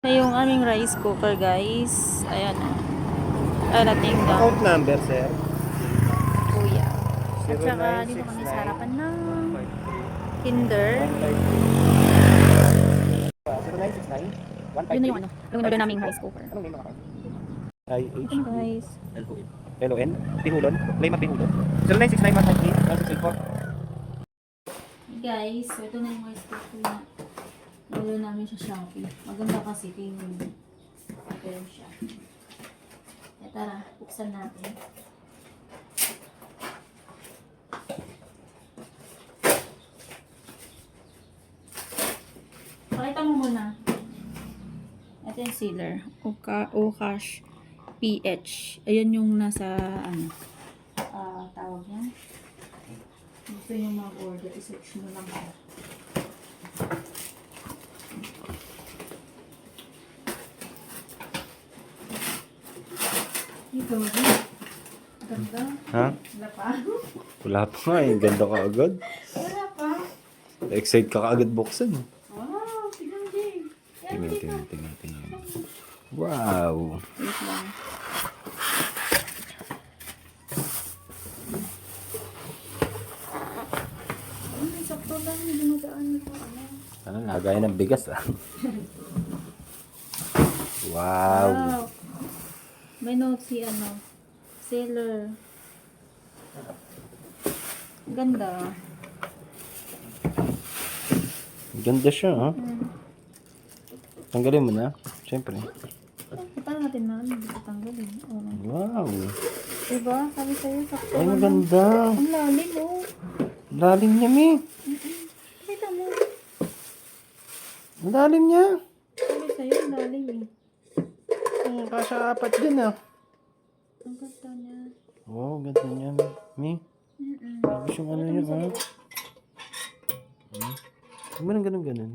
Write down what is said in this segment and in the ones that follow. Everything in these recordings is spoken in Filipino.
Yung aming rice cooker, guys. Ayan o. Arating na. Account number, sir. Kuya. At saka dito kami sa harapan ng Kinder. 0969 Yun na yung ano. Yung order naming rice cooker. Anong name ng account? IH Ito na, guys. LON Pihulon Claim at Pihulon 0969 Guys, so ito na yung rice cooker na order namin sa Shopee. Maganda kasi tingin. Ito siya. E tara, buksan natin. Pakita mo muna. Ito yung sealer. Okash PH. Ayan yung nasa, ano, tawag yan. Gusto nyo mag-order, isearch mo lang siya. Ito, ganda. Ha? Wala pa. Wala pa nga eh. Ganda ka agad. Wala pa. Excited ka agad buksan. Wow, tignan din. Tingnan. Wow. Wait lang. Ay, sakto lang. Hindi magaan nito. Ano, lagay ng bigas ah. Wow. Wow. May note si ano. Sailor. Ganda. Ganda siya ha. Tanggalin mo na. Siyempre. Paano natin na? Hindi ko tanggalin. Oh. Wow. Diba? Sabi sa'yo, sakto Ay, lang. maganda. Ang lalim, oh. Lalim niya, Mi. Kita mo. Ang lalim niya. Sabi sa'yo, ang lalim, eh. Kasya apat din ah. Ang ganda niya. Wow, ganda niya, Mi. Tapos yung ano niya, ha? Ganun.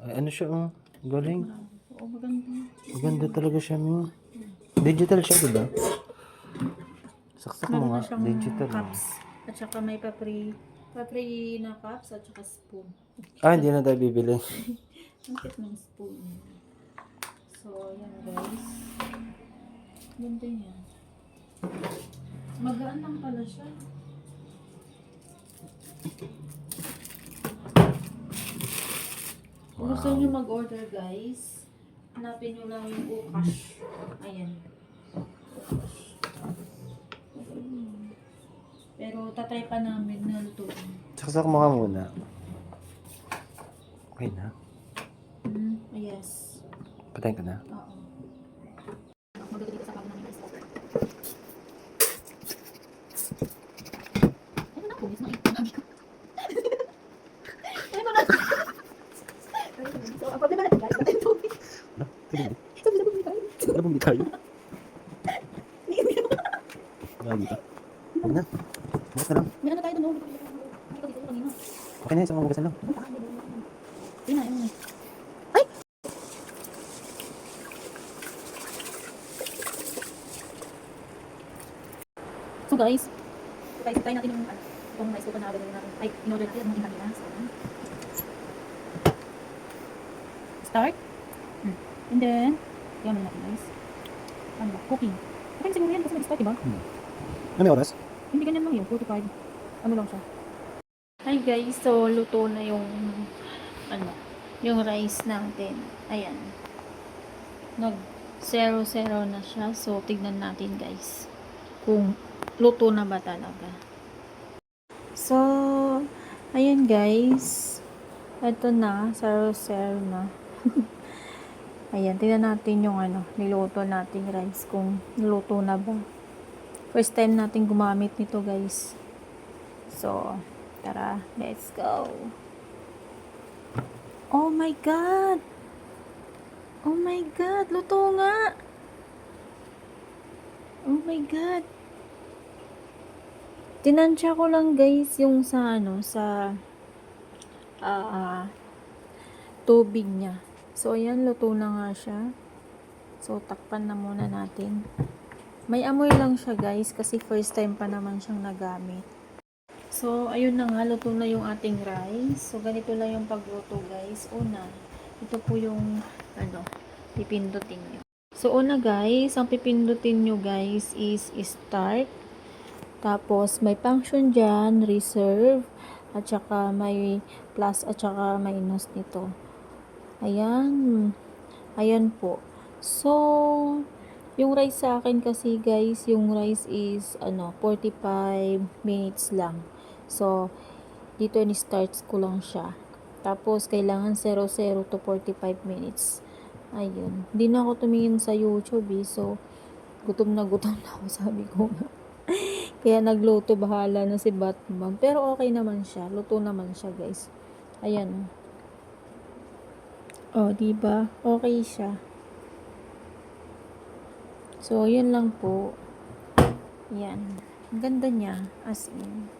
Ay, ano siya, oh. Galing. Oo, maganda. Maganda talaga siya, Mi. Digital siya, diba? Saksak mo Meron nga. na siyang Digital. cups. At saka may papri na cups at saka spoon. Ah, hindi na tayo bibili. Ang cute ng spoon. So, yan guys. Ganda yan. Magaan lang pala siya. Kung gusto nyo mag-order guys, hanapin nyo lang yung Okash. Ayan. Okash. Pero tatry pa namin na lutuin. Saksak mo ka muna. Okay na. Yes. Patayin ka na. Oo. Maganda dito sa pag namin guys. Ano na po? Is makita namin ko. Ano na? So, ang problema natin guys, natin tubig. Ano? Tuloy. So, bisa bumili tayo. Ano bumili tayo? Hindi, hindi. Lagi ka. Huwag na. Bukas na lang. May ano tayo doon, no? Hindi ko dito kanina. Okay na yun. Sa mga bukas na lang. Yun na, yun na. Ay! So guys, try natin yung itong rice cooker na order natin. Ay, in-order natin yung kanina. So, start. And then, kaya mo natin guys. Ano ba? Cooking. Okay siguro yan kasi mag-start, diba? Ano may oras? Hindi ganyan lang yun, 45. Ano lang siya. Hi guys, so luto na yung ano, yung rice natin. Ayan. Nag 0-0 na siya. So tignan natin guys kung luto na ba talaga. So ayan guys. Ito na, 0-0 na. Ayan, tignan natin yung ano, niluto nating rice kung niluto na ba. First time natin gumamit nito guys. So, tara, let's go. Oh my God! Oh my God! Luto nga! Oh my God! Tinansya ko lang guys yung sa ano, sa tubig niya. So, ayan, luto na nga siya. So, takpan na muna natin. May amoy lang siya guys kasi first time pa naman siyang nagamit. So, ayun na nga, luto na yung ating rice. So, ganito lang yung pagluto guys. Una, Ito po yung, pipindutin nyo. So, una guys, ang pipindutin nyo guys is start. Tapos, may function dyan, reserve, at saka may plus, at saka minus nito. Ayan. Ayan po. So, yung rice sa akin kasi guys, yung rice is, 45 minutes lang. So, dito ni-starts ko lang siya. Tapos, kailangan 00 to 45 minutes. Ayun. Hindi na ako tumingin sa YouTube eh. So, gutom na ako, sabi ko nga. Kaya nagluto, bahala na si Batman. Pero okay naman siya. Luto naman siya, guys. Ayan. Oh, diba? Okay siya. So, yun lang po. Yan. Ang ganda niya. As in.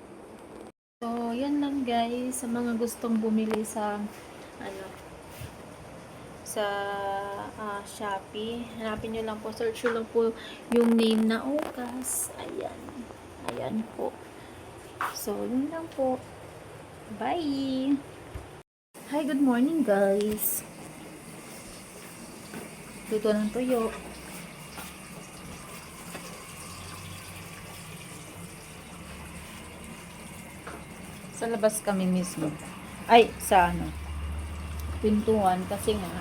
So, yan lang guys. Sa mga gustong bumili sa, sa Shopee. Hanapin nyo lang po. Search nyo lang po yung name na Okas. Ayan. Ayan po. So, yun lang po. Bye! Hi, good morning guys. Luto ng tuyo. Sa labas kami mismo. Ay, sa pintuan kasi nga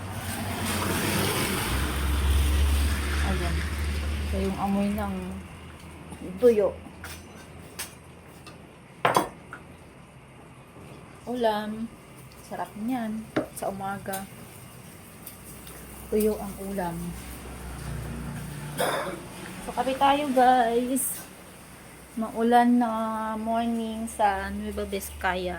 ayan. So, yung amoy ng tuyo. Ulam. Sarap niyan. Sa umaga. Tuyo ang ulam. So, kape tayo guys. Maulan na morning sa Nueva Vizcaya.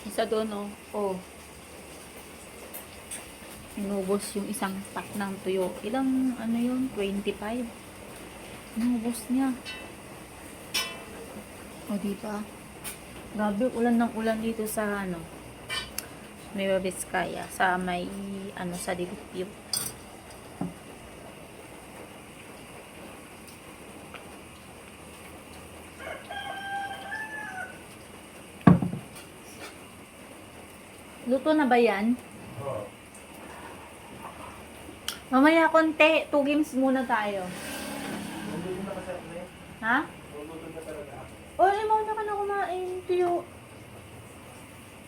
Isa doon oh. Inubos yung isang pack ng tuyo. Ilang yun? 25. Inubos niya. O diba? Grabe ulan ng ulan dito sa Nueva Vizcaya. Sa may sa Dilipio. Luto na ba yan? Oo. Mamaya konti. 2 games muna tayo. Ha? O, limaw na ka na kumain. Tuyo.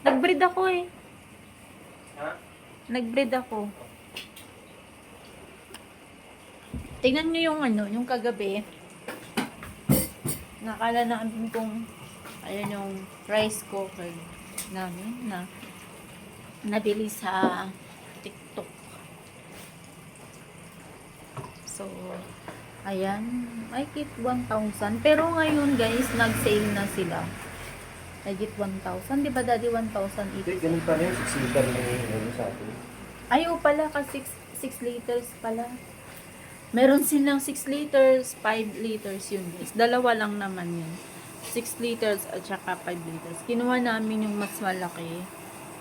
Nag-breed ako eh. Ha? Nag-breed ako. Tingnan nyo yung kagabi. Nakala namin kung ayun yung rice cooker namin na nabili sa TikTok. So, ayan. I get 1,000. Pero ngayon guys, nag-sale na sila. I get 1,000. Di ba daddy 1,000 ito? Ganun pa rin, 6 liter na yung sa atin. Ayaw pala kasi 6 liters pala. Meron silang 6 liters, 5 liters yun guys. Dalawa lang naman yun. 6 liters at saka 5 liters. Kinuha namin yung mas malaki,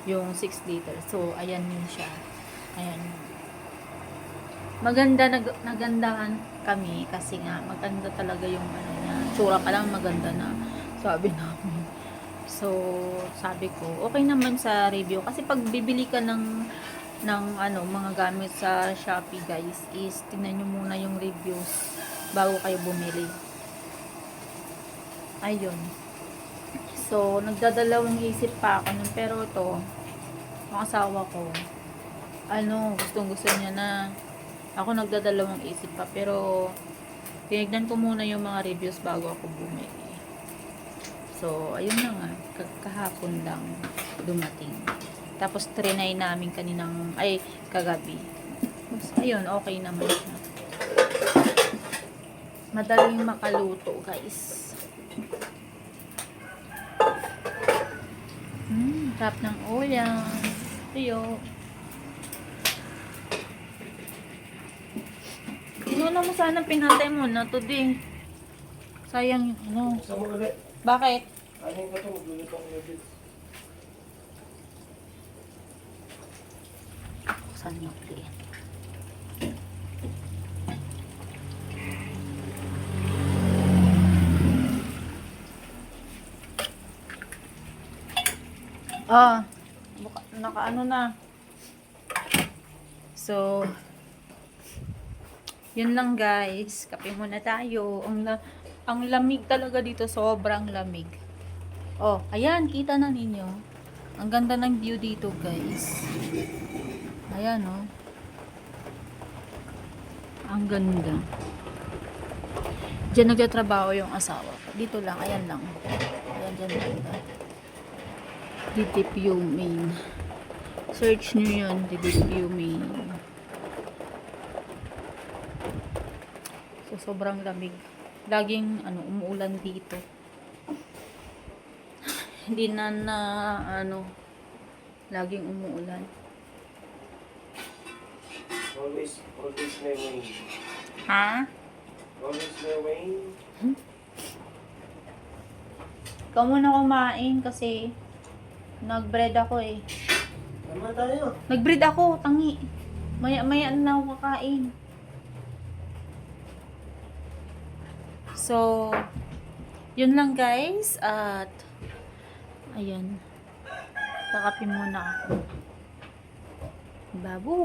yung 6 liters. So, ayan yun siya. Ayan. Maganda, nagandahan kami kasi nga maganda talaga yung niya. Tsura pa lang maganda na, sabi namin. So, sabi ko, okay naman sa review. Kasi pag bibili ka ng mga gamit sa Shopee guys, is tingnan nyo muna yung reviews bago kayo bumili. Ayun. So, nagdadalawang isip pa ako nun. Pero ito, ang asawa ko, gustong-gusto niya na. Ako nagdadalawang isip pa. Pero, tinignan ko muna yung mga reviews bago ako bumili. So, ayun na nga. Kahapon lang dumating. Tapos, trinay namin kagabi. Ayun, okay naman siya. Madaling makaluto, guys. Sarap ng ulam. Tuyo. Inuna mo sana pinatay mo na today. Sayang Bakit? Saan yung plate? Ah, naka ano na. So, yun lang guys. Kape muna tayo. Ang lamig talaga dito. Sobrang lamig. Oh, ayan. Kita na ninyo. Ang ganda ng view dito guys. Ayan oh. Ang ganda. Diyan nagtatrabaho yung asawa ko. Dito lang. Ayan lang. Ayan dyan banda. DTPU main. Search nyo yun. DTPU main. So, sobrang lamig. Laging, umuulan dito. Hindi laging umuulan. Always my way. Ha? Always my way. Ikaw muna kumain kasi nag-bread ako eh. Tama tayo. Nag-bread ako, tangi. Maya na ako kakain. So, yun lang guys. At, ayan. Kakapin muna ako. Babu!